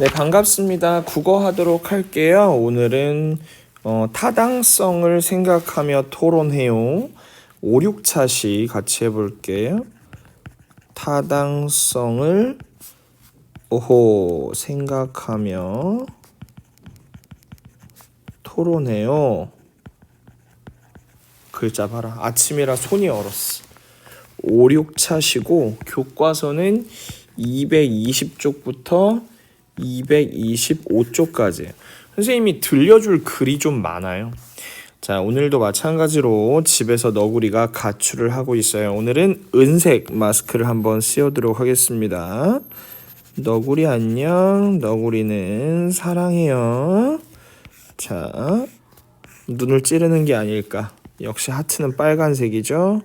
네, 반갑습니다. 국어 하도록 할게요. 오늘은 타당성을 생각하며 토론해요. 5, 6차시 같이 해볼게요. 타당성을 생각하며 토론해요. 글자 봐라. 아침이라 손이 얼었어. 5, 6차시고 교과서는 220쪽부터 225쪽까지 선생님이 들려줄 글이 좀 많아요. 자, 오늘도 마찬가지로 집에서 너구리가 가출을 하고 있어요. 오늘은 은색 마스크를 한번 씌워드리도록 하겠습니다. 너구리 안녕. 너구리는 사랑해요. 자, 눈을 찌르는 게 아닐까. 역시 하트는 빨간색이죠.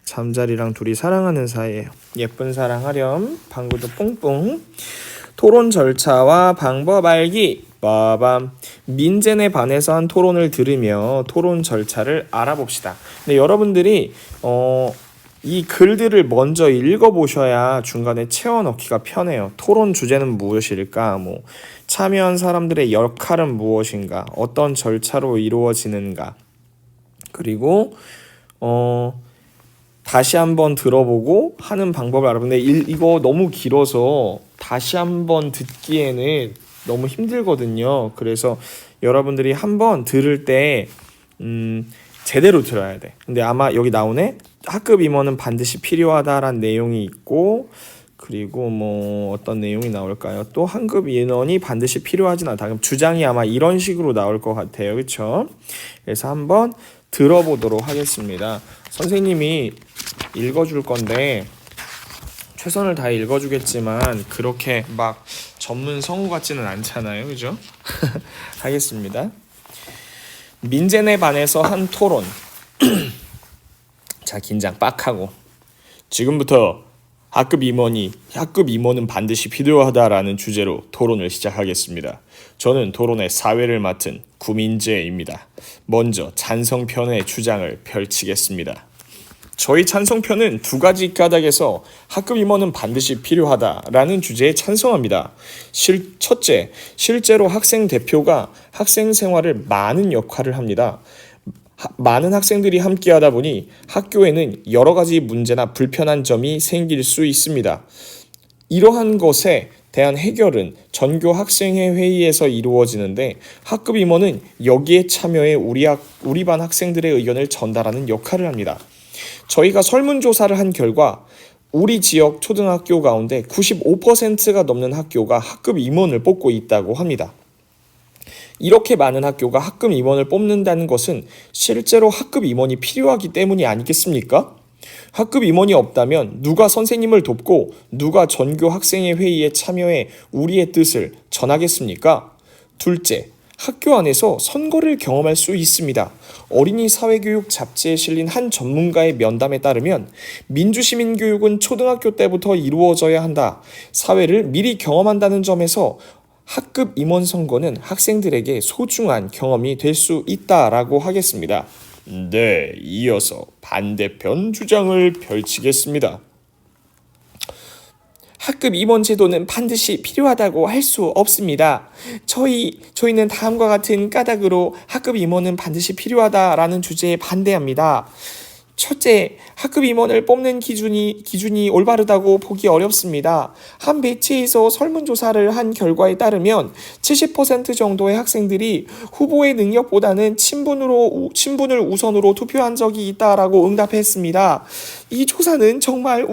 잠자리랑 둘이 사랑하는 사이예요. 예쁜 사랑하렴. 방구도 뿡뿡. 토론 절차와 방법 알기. 빠밤. 민젠에 반해서 한 토론을 들으며 토론 절차를 알아봅시다. 근데 여러분들이 이 글들을 먼저 읽어보셔야 중간에 채워 넣기가 편해요. 토론 주제는 무엇일까? 참여한 사람들의 역할은 무엇인가? 어떤 절차로 이루어지는가? 그리고 다시 한번 들어보고 하는 방법을 알아보는데 이거 너무 길어서 다시 한번 듣기에는 너무 힘들거든요. 그래서 여러분들이 한번 들을 때 제대로 들어야 돼. 근데 아마 여기 나오네. 학급 임원은 반드시 필요하다라는 내용이 있고, 그리고 어떤 내용이 나올까요? 또 한급 인원이 반드시 필요하진 않다. 그럼 주장이 아마 이런 식으로 나올 것 같아요. 그렇죠? 그래서 한번 들어보도록 하겠습니다. 선생님이 읽어줄 건데 최선을 다해 읽어주겠지만 그렇게 막 전문 성우 같지는 않잖아요. 그죠? 하겠습니다. 민젠에 반해서 한 토론. 자, 긴장 빡 하고. 지금부터 학급 임원은 반드시 필요하다라는 주제로 토론을 시작하겠습니다. 저는 토론의 사회를 맡은 구민재입니다. 먼저 찬성편의 주장을 펼치겠습니다. 저희 찬성편은 두 가지 까닭에서 학급 임원은 반드시 필요하다라는 주제에 찬성합니다. 첫째, 실제로 학생 대표가 학생 생활을 많은 역할을 합니다. 많은 학생들이 함께하다 보니 학교에는 여러 가지 문제나 불편한 점이 생길 수 있습니다. 이러한 것에 대한 해결은 전교 학생회 회의에서 이루어지는데 학급 임원은 여기에 참여해 우리 반 학생들의 의견을 전달하는 역할을 합니다. 저희가 설문조사를 한 결과 우리 지역 초등학교 가운데 95%가 넘는 학교가 학급 임원을 뽑고 있다고 합니다. 이렇게 많은 학교가 학급 임원을 뽑는다는 것은 실제로 학급 임원이 필요하기 때문이 아니겠습니까? 학급 임원이 없다면 누가 선생님을 돕고 누가 전교 학생회 회의에 참여해 우리의 뜻을 전하겠습니까? 둘째, 학교 안에서 선거를 경험할 수 있습니다. 어린이 사회교육 잡지에 실린 한 전문가의 면담에 따르면 민주시민교육은 초등학교 때부터 이루어져야 한다. 사회를 미리 경험한다는 점에서 학급 임원 선거는 학생들에게 소중한 경험이 될 수 있다라고 하겠습니다. 네, 이어서 반대편 주장을 펼치겠습니다. 학급 임원 제도는 반드시 필요하다고 할 수 없습니다. 저희는 다음과 같은 까닭으로 학급 임원은 반드시 필요하다라는 주제에 반대합니다. 첫째, 학급 임원을 뽑는 기준이 올바르다고 보기 어렵습니다. 한 매체에서 설문조사를 한 결과에 따르면 70% 정도의 학생들이 후보의 능력보다는 친분을 우선으로 투표한 적이 있다라고 응답했습니다. 이 조사는 정말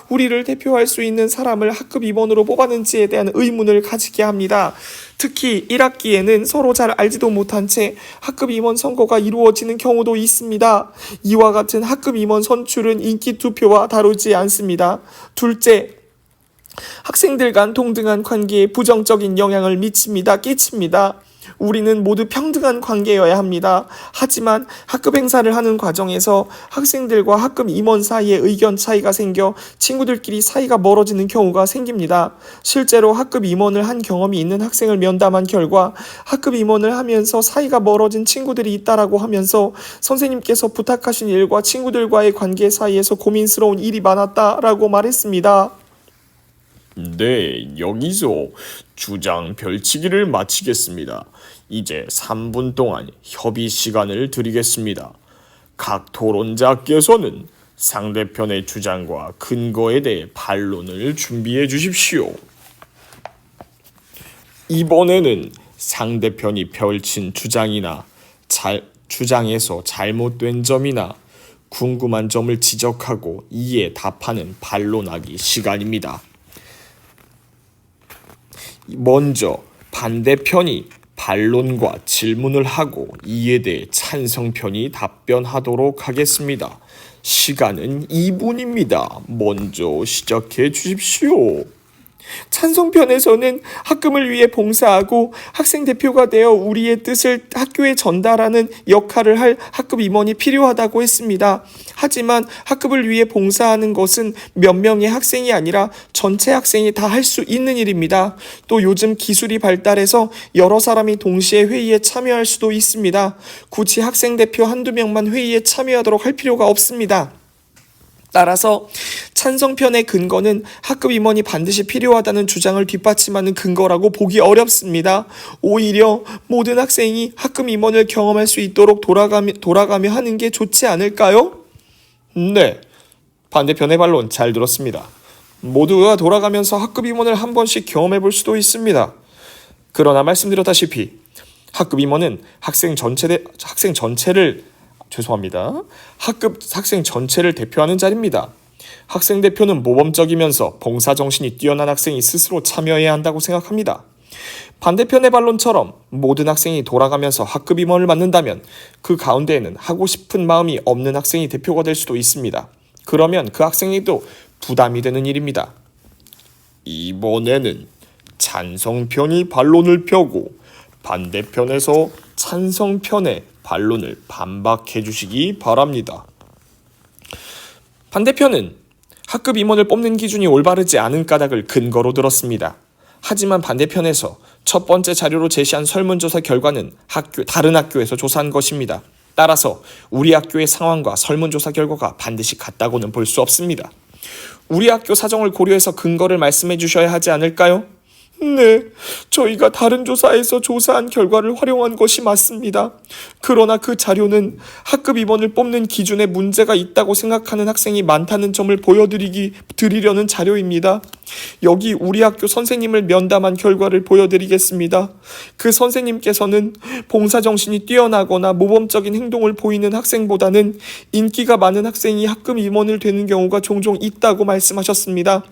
우리를 대표할 수 있는 사람을 학급 임원으로 뽑았는지에 대한 의문을 가지게 합니다. 특히 1학기에는 서로 잘 알지도 못한 채 학급 임원 선거가 이루어지는 경우도 있습니다. 이와 같은 학급 임원 선출은 인기 투표와 다르지 않습니다. 둘째, 학생들 간 동등한 관계에 부정적인 영향을 끼칩니다. 우리는 모두 평등한 관계여야 합니다. 하지만 학급 행사를 하는 과정에서 학생들과 학급 임원 사이에 의견 차이가 생겨 친구들끼리 사이가 멀어지는 경우가 생깁니다. 실제로 학급 임원을 한 경험이 있는 학생을 면담한 결과 학급 임원을 하면서 사이가 멀어진 친구들이 있다라고 하면서 선생님께서 부탁하신 일과 친구들과의 관계 사이에서 고민스러운 일이 많았다라고 말했습니다. 네, 여기서 주장 펼치기를 마치겠습니다. 이제 3분 동안 협의 시간을 드리겠습니다. 각 토론자께서는 상대편의 주장과 근거에 대해 반론을 준비해 주십시오. 이번에는 상대편이 펼친 주장에서 잘못된 점이나 궁금한 점을 지적하고 이에 답하는 반론하기 시간입니다. 먼저 반대편이 반론과 질문을 하고 이에 대해 찬성편이 답변하도록 하겠습니다. 시간은 2분입니다. 먼저 시작해 주십시오. 찬성편에서는 학금을 위해 봉사하고 학생 대표가 되어 우리의 뜻을 학교에 전달하는 역할을 할 학급 임원이 필요하다고 했습니다. 하지만 학급을 위해 봉사하는 것은 몇 명의 학생이 아니라 전체 학생이 다 할 수 있는 일입니다. 또 요즘 기술이 발달해서 여러 사람이 동시에 회의에 참여할 수도 있습니다. 굳이 학생 대표 한두 명만 회의에 참여하도록 할 필요가 없습니다. 따라서 찬성편의 근거는 학급 임원이 반드시 필요하다는 주장을 뒷받침하는 근거라고 보기 어렵습니다. 오히려 모든 학생이 학급 임원을 경험할 수 있도록 돌아가며 하는 게 좋지 않을까요? 네, 반대편의 반론 잘 들었습니다. 모두가 돌아가면서 학급 임원을 한 번씩 경험해 볼 수도 있습니다. 그러나 말씀드렸다시피 학급 임원은 학생 전체를 대표하는 자리입니다. 학생 대표는 모범적이면서 봉사정신이 뛰어난 학생이 스스로 참여해야 한다고 생각합니다. 반대편의 반론처럼 모든 학생이 돌아가면서 학급 임원을 맡는다면 그 가운데에는 하고 싶은 마음이 없는 학생이 대표가 될 수도 있습니다. 그러면 그 학생에게도 부담이 되는 일입니다. 이번에는 찬성편이 반론을 펴고 반대편에서 찬성편의 반론을 반박해 주시기 바랍니다. 반대편은 학급 임원을 뽑는 기준이 올바르지 않은 까닭을 근거로 들었습니다. 하지만 반대편에서 첫 번째 자료로 제시한 설문조사 결과는 다른 학교에서 조사한 것입니다. 따라서 우리 학교의 상황과 설문조사 결과가 반드시 같다고는 볼 수 없습니다. 우리 학교 사정을 고려해서 근거를 말씀해 주셔야 하지 않을까요? 네, 저희가 다른 조사에서 조사한 결과를 활용한 것이 맞습니다. 그러나 그 자료는 학급 임원을 뽑는 기준에 문제가 있다고 생각하는 학생이 많다는 점을 보여드리려는 자료입니다. 여기 우리 학교 선생님을 면담한 결과를 보여드리겠습니다. 그 선생님께서는 봉사정신이 뛰어나거나 모범적인 행동을 보이는 학생보다는 인기가 많은 학생이 학급 임원을 되는 경우가 종종 있다고 말씀하셨습니다.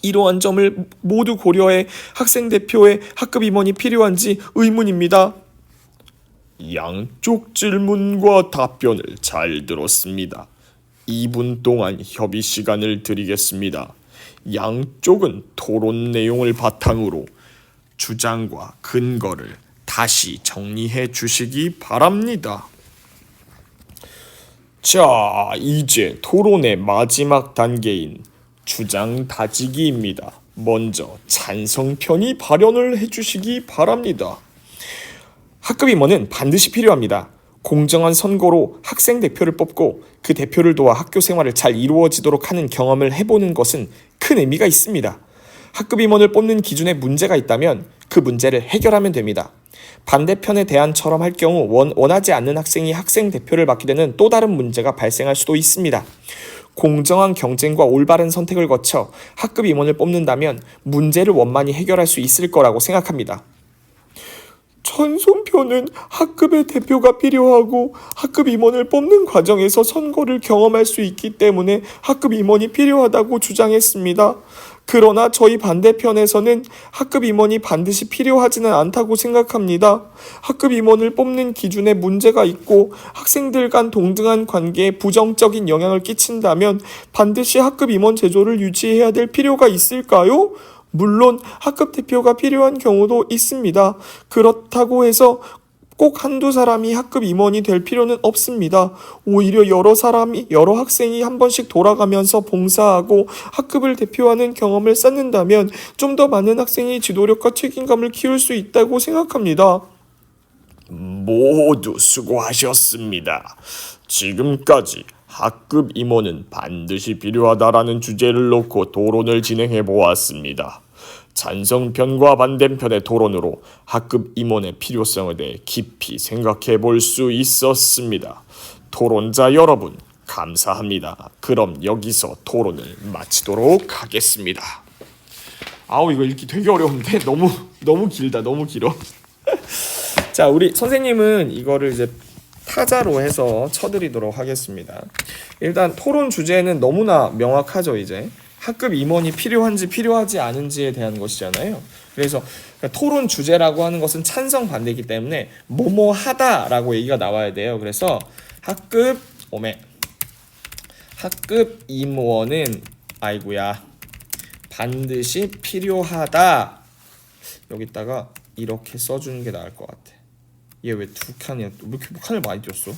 이러한 점을 모두 고려해 학생 대표의 학급 임원이 필요한지 의문입니다. 양쪽 질문과 답변을 잘 들었습니다. 2분 동안 협의 시간을 드리겠습니다. 양쪽은 토론 내용을 바탕으로 주장과 근거를 다시 정리해 주시기 바랍니다. 자, 이제 토론의 마지막 단계인 주장 다지기입니다. 먼저 찬성편이 발언을 해주시기 바랍니다. 학급 임원은 반드시 필요합니다. 공정한 선거로 학생 대표를 뽑고 그 대표를 도와 학교 생활을 잘 이루어지도록 하는 경험을 해보는 것은 큰 의미가 있습니다. 학급 임원을 뽑는 기준에 문제가 있다면 그 문제를 해결하면 됩니다. 반대편의 대안처럼 할 경우 원하지 않는 학생이 학생 대표를 맡게 되는 또 다른 문제가 발생할 수도 있습니다. 공정한 경쟁과 올바른 선택을 거쳐 학급 임원을 뽑는다면 문제를 원만히 해결할 수 있을 거라고 생각합니다. 찬성편은 학급의 대표가 필요하고 학급 임원을 뽑는 과정에서 선거를 경험할 수 있기 때문에 학급 임원이 필요하다고 주장했습니다. 그러나 저희 반대편에서는 학급 임원이 반드시 필요하지는 않다고 생각합니다. 학급 임원을 뽑는 기준에 문제가 있고 학생들 간 동등한 관계에 부정적인 영향을 끼친다면 반드시 학급 임원 제도를 유지해야 될 필요가 있을까요? 물론 학급 대표가 필요한 경우도 있습니다. 그렇다고 해서 꼭 한두 사람이 학급 임원이 될 필요는 없습니다. 오히려 여러 학생이 한 번씩 돌아가면서 봉사하고 학급을 대표하는 경험을 쌓는다면 좀 더 많은 학생이 지도력과 책임감을 키울 수 있다고 생각합니다. 모두 수고하셨습니다. 지금까지 학급 임원은 반드시 필요하다라는 주제를 놓고 토론을 진행해 보았습니다. 찬성편과 반대편의 토론으로 학급 임원의 필요성에 대해 깊이 생각해 볼 수 있었습니다. 토론자 여러분, 감사합니다. 그럼 여기서 토론을 마치도록 하겠습니다. 아우, 이거 읽기 되게 어려운데 너무 길다. 너무 길어. 자, 우리 선생님은 이거를 이제 타자로 해서 쳐드리도록 하겠습니다. 일단 토론 주제는 너무나 명확하죠. 이제 학급 임원이 필요한지 필요하지 않은지에 대한 것이잖아요. 그래서 토론 주제라고 하는 것은 찬성 반대이기 때문에 뭐뭐 하다라고 얘기가 나와야 돼요. 그래서 학급 임원은 반드시 필요하다. 여기다가 이렇게 써주는 게 나을 것 같아. 얘 왜 두 칸이야? 왜 이렇게 칸을 많이 띄웠어?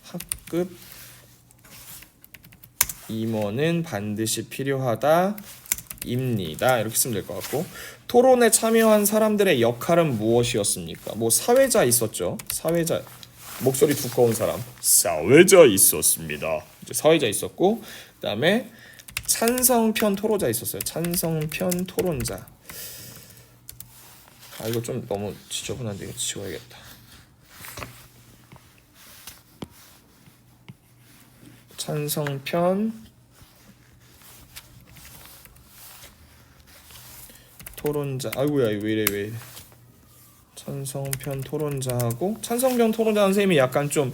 학급 임원은 반드시 필요하다 입니다. 이렇게 쓰면 될 것 같고, 토론에 참여한 사람들의 역할은 무엇이었습니까? 뭐 사회자 있었죠. 사회자, 목소리 두꺼운 사람, 사회자 있었습니다. 이제 사회자 있었고, 그다음에 찬성편 토론자 있었어요. 찬성편 토론자. 이거 좀 너무 지저분한데 이거 지워야겠다. 찬성편 토론자. 아이고야, 이거 왜 이래. 찬성편 토론자하고, 찬성편 토론자 선생님이 약간 좀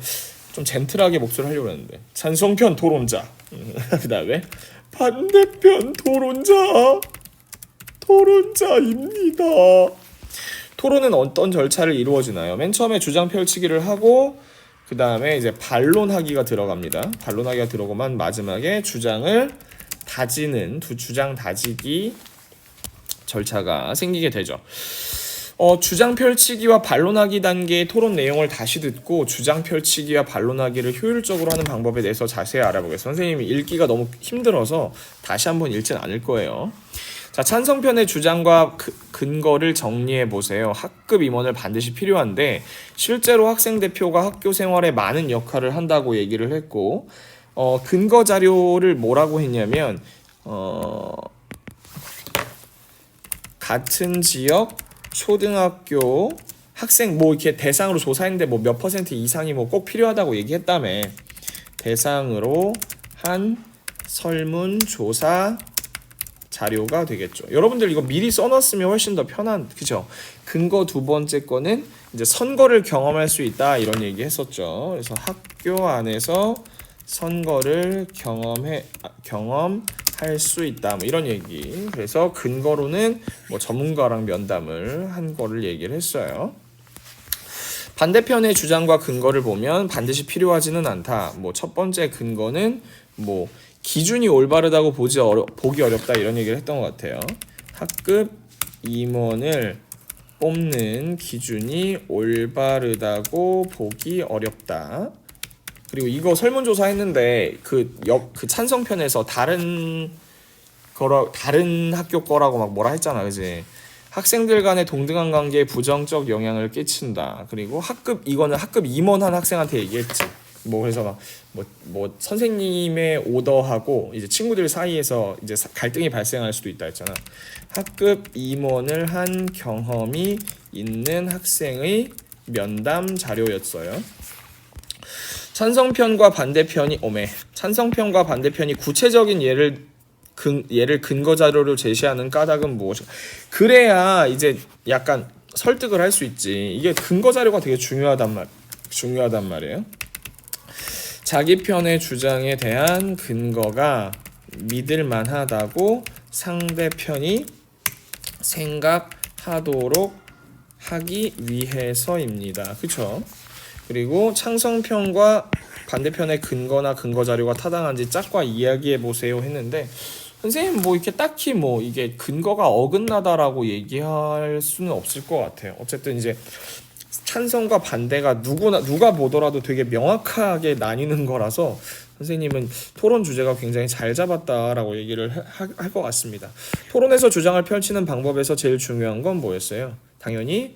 젠틀하게 목소리를 하려고 했는데, 찬성편 토론자. 그 다음에 반대편 토론자입니다. 토론은 어떤 절차를 이루어지나요? 맨 처음에 주장 펼치기를 하고, 그 다음에 이제 반론하기가 들어갑니다. 반론하기가 들어오고만 마지막에 주장을 다지는 주장 다지기 절차가 생기게 되죠. 주장 펼치기와 반론하기 단계의 토론 내용을 다시 듣고 주장 펼치기와 반론하기를 효율적으로 하는 방법에 대해서 자세히 알아보겠습니다. 선생님이 읽기가 너무 힘들어서 다시 한번 읽진 않을 거예요. 자, 찬성편의 주장과 근거를 정리해 보세요. 학급 임원을 반드시 필요한데 실제로 학생 대표가 학교 생활에 많은 역할을 한다고 얘기를 했고, 근거 자료를 뭐라고 했냐면 같은 지역 초등학교 학생 뭐 이렇게 대상으로 조사했는데 뭐 몇 퍼센트 이상이 뭐 꼭 필요하다고 얘기했다며. 대상으로 한 설문조사 자료가 되겠죠. 여러분들 이거 미리 써놨으면 훨씬 더 편한, 그죠? 근거 두 번째 거는 이제 선거를 경험할 수 있다 이런 얘기 했었죠. 그래서 학교 안에서 선거를 경험할 수 있다 뭐 이런 얘기. 그래서 근거로는 뭐 전문가랑 면담을 한 거를 얘기를 했어요. 반대편의 주장과 근거를 보면 반드시 필요하지는 않다. 뭐 첫 번째 근거는 뭐 기준이 올바르다고 보기 어렵다 이런 얘기를 했던 것 같아요. 학급 임원을 뽑는 기준이 올바르다고 보기 어렵다. 그리고 이거 설문조사 했는데 그 찬성편에서 다른 학교 거라고 막 뭐라 했잖아, 그지? 학생들 간의 동등한 관계에 부정적 영향을 끼친다. 그리고 이거는 학급 임원한 학생한테 얘기했지. 뭐 그래서 뭐 선생님의 오더하고 이제 친구들 사이에서 이제 갈등이 발생할 수도 있다 했잖아. 학급 임원을 한 경험이 있는 학생의 면담 자료였어요. 찬성편과 반대편이 구체적인 예를 근거 자료로 제시하는 까닭은 무엇인가? 그래야 이제 약간 설득을 할 수 있지. 이게 근거 자료가 되게 중요하단 말이에요. 자기 편의 주장에 대한 근거가 믿을 만하다고 상대편이 생각하도록 하기 위해서입니다. 그렇죠? 그리고 찬성편과 반대편의 근거나 근거 자료가 타당한지 짝과 이야기해 보세요 했는데, 선생님 뭐 이렇게 딱히 뭐 이게 근거가 어긋나다라고 얘기할 수는 없을 것 같아요. 어쨌든 이제 찬성과 반대가 누가 보더라도 되게 명확하게 나뉘는 거라서 선생님은 토론 주제가 굉장히 잘 잡았다라고 얘기를 할 것 같습니다. 토론에서 주장을 펼치는 방법에서 제일 중요한 건 뭐였어요? 당연히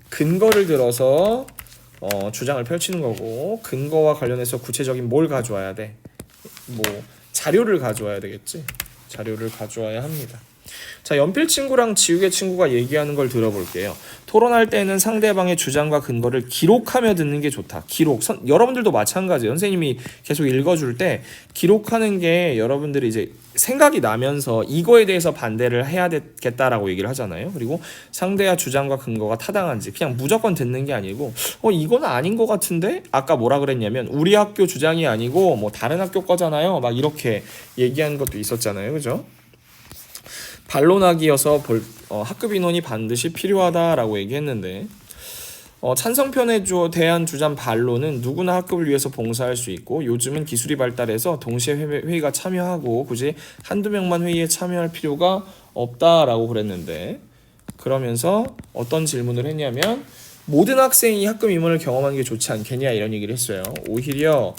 근거를 들어서 주장을 펼치는 거고, 근거와 관련해서 구체적인 뭘 가져와야 돼? 뭐 자료를 가져와야 되겠지. 자료를 가져와야 합니다. 자, 연필 친구랑 지우개 친구가 얘기하는 걸 들어볼게요. 토론할 때는 상대방의 주장과 근거를 기록하며 듣는 게 좋다. 기록. 여러분들도 마찬가지예요. 선생님이 계속 읽어줄 때 기록하는 게 여러분들이 이제 생각이 나면서 이거에 대해서 반대를 해야 되겠다라고 얘기를 하잖아요. 그리고 상대의 주장과 근거가 타당한지 그냥 무조건 듣는 게 아니고 이건 아닌 것 같은데? 아까 뭐라 그랬냐면 우리 학교 주장이 아니고 뭐 다른 학교 거잖아요. 막 이렇게 얘기하는 것도 있었잖아요. 그죠? 반론하기여서 학급 인원이 반드시 필요하다라고 얘기했는데 찬성편에 대한 주장 반론은 누구나 학급을 위해서 봉사할 수 있고 요즘은 기술이 발달해서 동시에 회의가 참여하고 굳이 한두 명만 회의에 참여할 필요가 없다라고 그랬는데 그러면서 어떤 질문을 했냐면 모든 학생이 학급 임원을 경험하는 게 좋지 않겠냐 이런 얘기를 했어요. 오히려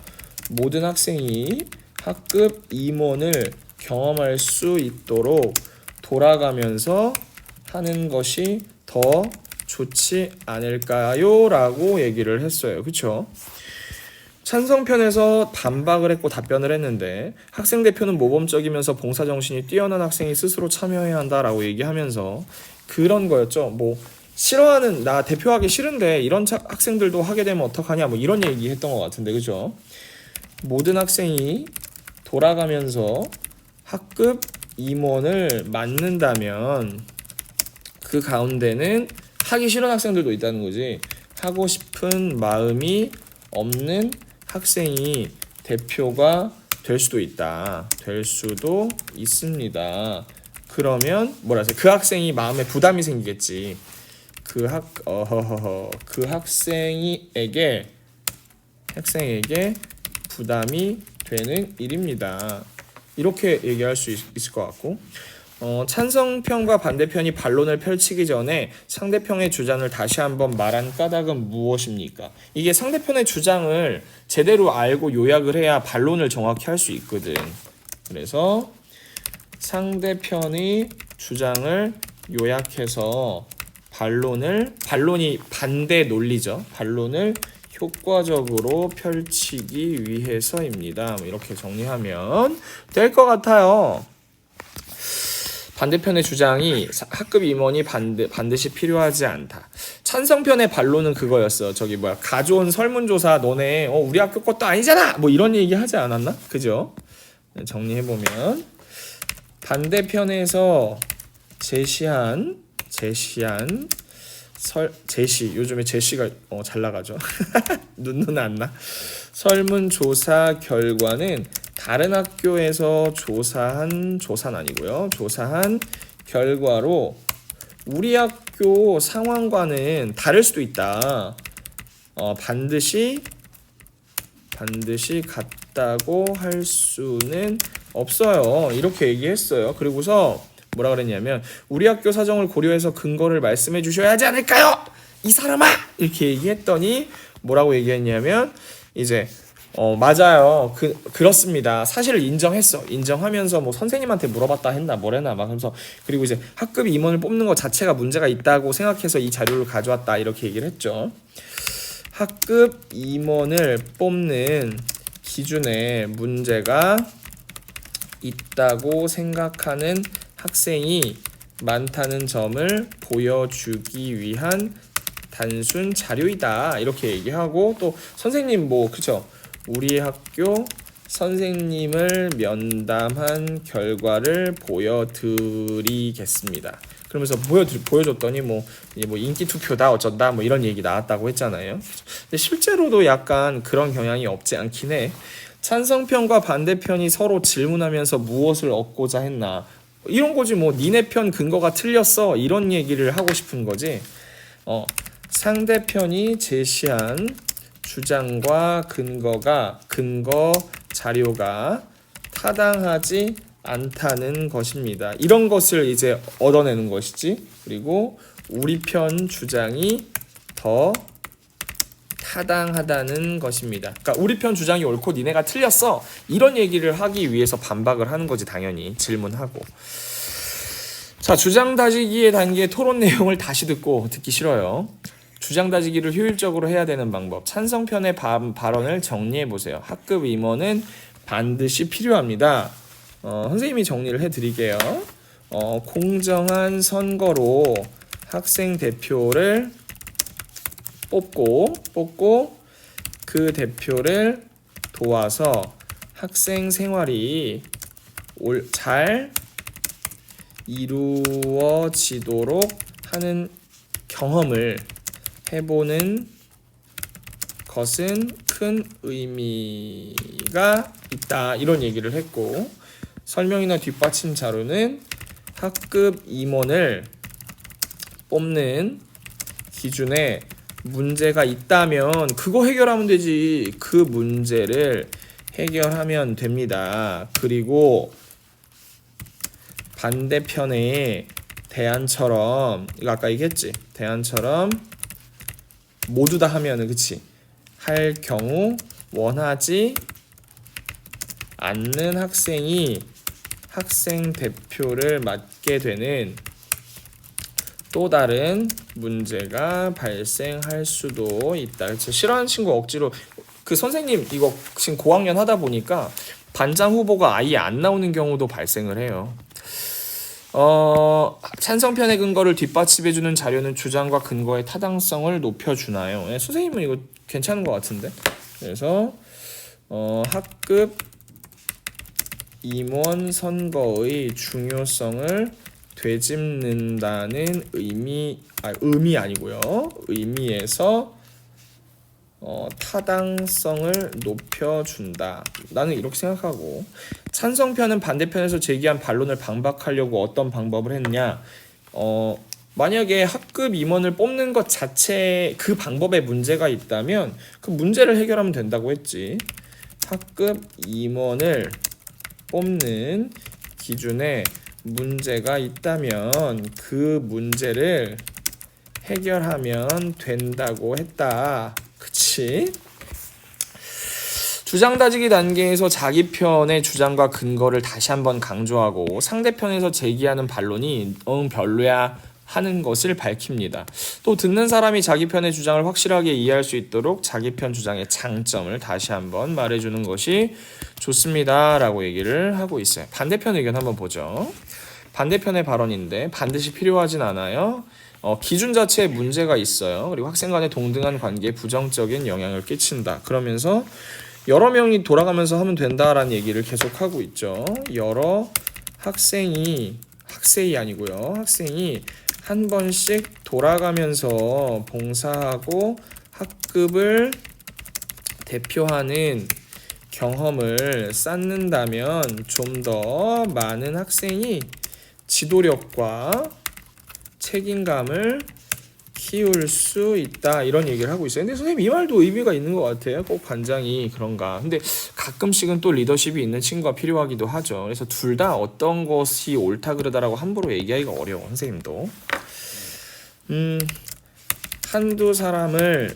모든 학생이 학급 임원을 경험할 수 있도록 돌아가면서 하는 것이 더 좋지 않을까요? 라고 얘기를 했어요. 그쵸? 찬성편에서 반박을 했고 답변을 했는데 학생 대표는 모범적이면서 봉사정신이 뛰어난 학생이 스스로 참여해야 한다라고 얘기하면서 그런 거였죠. 뭐 싫어하는 나 대표하기 싫은데 이런 학생들도 하게 되면 어떡하냐 뭐 이런 얘기 했던 것 같은데 그죠? 모든 학생이 돌아가면서 학급 임원을 맡는다면 그 가운데는 하기 싫은 학생들도 있다는 거지. 하고 싶은 마음이 없는 학생이 대표가 될 수도 있다. 될 수도 있습니다. 그러면 그 학생이 마음에 부담이 생기겠지. 그 학생에게 부담이 되는 일입니다. 이렇게 얘기할 수 있을 것 같고 찬성편과 반대편이 반론을 펼치기 전에 상대편의 주장을 다시 한번 말한 까닭은 무엇입니까? 이게 상대편의 주장을 제대로 알고 요약을 해야 반론을 정확히 할 수 있거든. 그래서 상대편의 주장을 요약해서 반론이 반대 논리죠. 반론을 효과적으로 펼치기 위해서입니다. 이렇게 정리하면 될 것 같아요. 반대편의 주장이 학급 임원이 반드시 필요하지 않다. 찬성편의 반론은 그거였어. 가져온 설문조사 너네 우리 학교 것도 아니잖아. 뭐 이런 얘기 하지 않았나? 그죠? 정리해보면 반대편에서 제시 요즘에 제시가 잘 나가죠. 눈 안 나. 설문조사 결과는 다른 학교에서 조사한 결과로 우리 학교 상황과는 다를 수도 있다. 반드시 같다고 할 수는 없어요. 이렇게 얘기했어요. 그리고서 뭐라 그랬냐면 우리 학교 사정을 고려해서 근거를 말씀해 주셔야 하지 않을까요? 이 사람아! 이렇게 얘기했더니 뭐라고 얘기했냐면 이제 맞아요. 그렇습니다. 사실을 인정하면서 뭐 선생님한테 물어봤다 했나 뭐래나 막 하면서 그리고 이제 학급 임원을 뽑는 것 자체가 문제가 있다고 생각해서 이 자료를 가져왔다 이렇게 얘기를 했죠. 학급 임원을 뽑는 기준에 문제가 있다고 생각하는 학생이 많다는 점을 보여주기 위한 단순 자료이다 이렇게 얘기하고 또 선생님 그쵸? 우리 학교 선생님을 면담한 결과를 보여드리겠습니다. 그러면서 보여줬더니 인기 투표다 어쩐다 이런 얘기 나왔다고 했잖아요. 근데 실제로도 약간 그런 경향이 없지 않긴 해. 찬성편과 반대편이 서로 질문하면서 무엇을 얻고자 했나 이런 거지. 니네 편 근거가 틀렸어 이런 얘기를 하고 싶은 거지. 상대편이 제시한 주장과 근거 자료가 타당하지 않다는 것입니다. 이런 것을 이제 얻어내는 것이지. 그리고 우리 편 주장이 더 타당하다는 것입니다. 그러니까 우리 편 주장이 옳고 니네가 틀렸어 이런 얘기를 하기 위해서 반박을 하는 거지. 당연히 질문하고. 자, 주장 다지기의 단계 토론 내용을 다시 듣기 싫어요. 주장 다지기를 효율적으로 해야 되는 방법. 찬성편의 발언을 정리해보세요. 학급 임원은 반드시 필요합니다. 선생님이 정리를 해드릴게요. 공정한 선거로 학생 대표를 뽑고 그 대표를 도와서 학생 생활이 잘 이루어지도록 하는 경험을 해보는 것은 큰 의미가 있다. 이런 얘기를 했고, 설명이나 뒷받침 자료는 학급 임원을 뽑는 기준에 문제가 있다면 그거 해결하면 되지. 그 문제를 해결하면 됩니다. 그리고 반대편에 대안처럼, 이거 아까 얘기했지? 대안처럼 모두 다 하면은, 그치? 할 경우 원하지 않는 학생이 학생 대표를 맡게 되는 또 다른 문제가 발생할 수도 있다. 그렇죠? 싫어하는 친구 억지로, 그 선생님 이거 지금 고학년 하다 보니까 반장 후보가 아예 안 나오는 경우도 발생을 해요. 찬성편의 근거를 뒷받침해주는 자료는 주장과 근거의 타당성을 높여주나요? 네, 선생님은 이거 괜찮은 것 같은데. 그래서 학급 임원 선거의 중요성을 되짚는다는 의미 아니고요. 의미에서 타당성을 높여준다. 나는 이렇게 생각하고, 찬성편은 반대편에서 제기한 반론을 반박하려고 어떤 방법을 했냐. 만약에 학급 임원을 뽑는 것 자체 그 방법에 문제가 있다면 그 문제를 해결하면 된다고 했지. 학급 임원을 뽑는 기준에 문제가 있다면 그 문제를 해결하면 된다고 했다. 그치? 주장 다지기 단계에서 자기 편의 주장과 근거를 다시 한번 강조하고 상대편에서 제기하는 반론이 별로야 하는 것을 밝힙니다. 또 듣는 사람이 자기 편의 주장을 확실하게 이해할 수 있도록 자기 편 주장의 장점을 다시 한번 말해주는 것이 좋습니다 라고 얘기를 하고 있어요. 반대편 의견 한번 보죠. 반대편의 발언인데, 반드시 필요하진 않아요. 기준 자체에 문제가 있어요. 그리고 학생 간의 동등한 관계에 부정적인 영향을 끼친다. 그러면서 여러 명이 돌아가면서 하면 된다라는 얘기를 계속하고 있죠. 여러 학생이 아니고요. 학생이 한 번씩 돌아가면서 봉사하고 학급을 대표하는 경험을 쌓는다면 좀 더 많은 학생이 지도력과 책임감을 키울 수 있다. 이런 얘기를 하고 있어요. 근데 선생님 이 말도 의미가 있는 것 같아요. 꼭 반장이 그런가. 근데 가끔씩은 또 리더십이 있는 친구가 필요하기도 하죠. 그래서 둘 다 어떤 것이 옳다 그르다라고 함부로 얘기하기가 어려워. 선생님도. 한두 사람을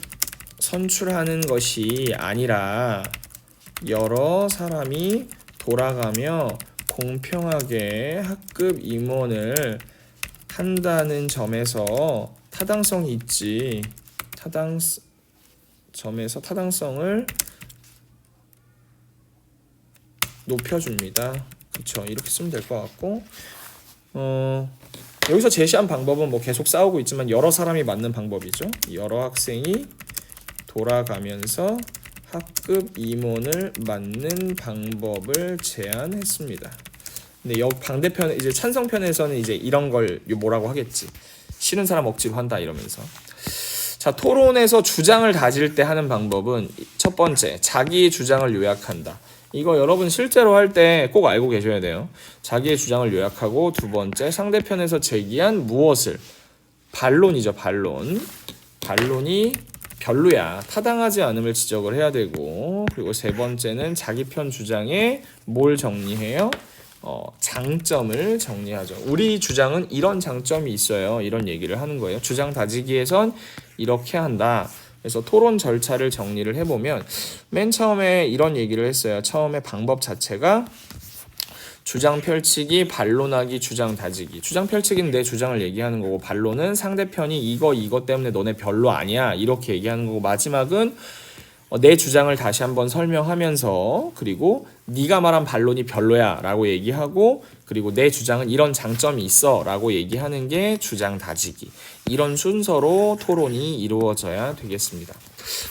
선출하는 것이 아니라 여러 사람이 돌아가며 공평하게 학급 임원을 한다는 점에서 타당성이 있지. 점에서 타당성을 높여줍니다. 그렇죠. 이렇게 쓰면 될 것 같고, 여기서 제시한 방법은 뭐 계속 싸우고 있지만 여러 사람이 맞는 방법이죠. 여러 학생이 돌아가면서 학급 임원을 맡는 방법을 제안했습니다. 근데 반대편 이제 찬성편에서는 이제 이런 걸 뭐라고 하겠지. 싫은 사람 억지로 한다 이러면서. 자, 토론에서 주장을 다질 때 하는 방법은 첫 번째, 자기의 주장을 요약한다. 이거 여러분 실제로 할 때 꼭 알고 계셔야 돼요. 자기의 주장을 요약하고, 두 번째, 상대편에서 제기한 무엇을, 반론이죠. 반론이 별로야, 타당하지 않음을 지적을 해야 되고, 그리고 세 번째는 자기 편 주장에 뭘 정리해요? 장점을 정리하죠. 우리 주장은 이런 장점이 있어요. 이런 얘기를 하는 거예요. 주장 다지기에선 이렇게 한다. 그래서 토론 절차를 정리를 해보면 맨 처음에 이런 얘기를 했어요. 처음에 방법 자체가 주장 펼치기, 반론하기, 주장 다지기. 주장 펼치기는 내 주장을 얘기하는 거고, 반론은 상대편이 이거 때문에 너네 별로 아니야 이렇게 얘기하는 거고, 마지막은 내 주장을 다시 한번 설명하면서 그리고 네가 말한 반론이 별로야 라고 얘기하고 그리고 내 주장은 이런 장점이 있어 라고 얘기하는 게 주장 다지기. 이런 순서로 토론이 이루어져야 되겠습니다.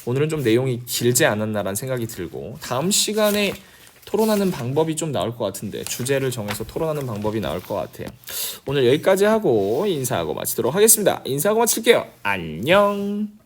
오늘은 좀 내용이 길지 않았나라는 생각이 들고 다음 시간에 토론하는 방법이 좀 나올 것 같은데 주제를 정해서 토론하는 방법이 나올 것 같아요. 오늘 여기까지 하고 인사하고 마치도록 하겠습니다. 인사하고 마칠게요. 안녕.